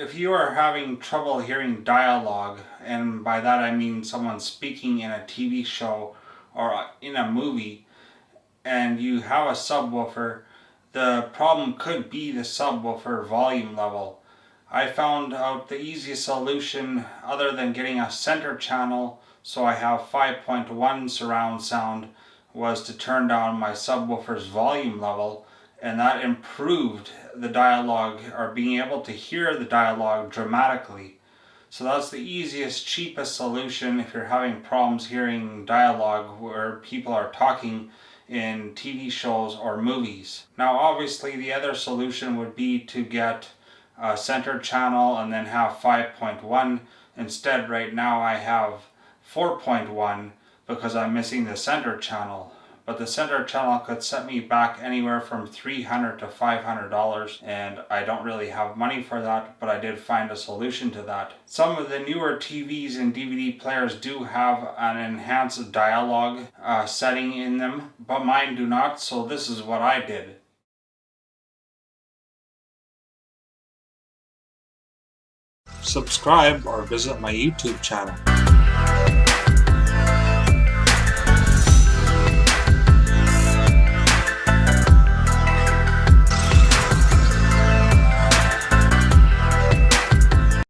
If you are having trouble hearing dialogue, and by that I mean someone speaking in a TV show or in a movie, and you have a subwoofer, the problem could be the subwoofer volume level. I found out the easiest solution, other than getting a center channel so I have 5.1 surround sound, was to turn down my subwoofer's volume level, and that improved the dialogue, or being able to hear the dialogue dramatically. So that's the easiest, cheapest solution if you're having problems hearing dialogue where people are talking in TV shows or movies. Now obviously the other solution would be to get a center channel and then have 5.1. Instead, right now I have 4.1 because I'm missing the center channel. But the center channel could set me back anywhere from $300 to $500, and I don't really have money for that, but I did find a solution to that. Some of the newer TVs and DVD players do have an enhanced dialogue setting in them, but mine do not, so this is what I did. Subscribe or visit my YouTube channel.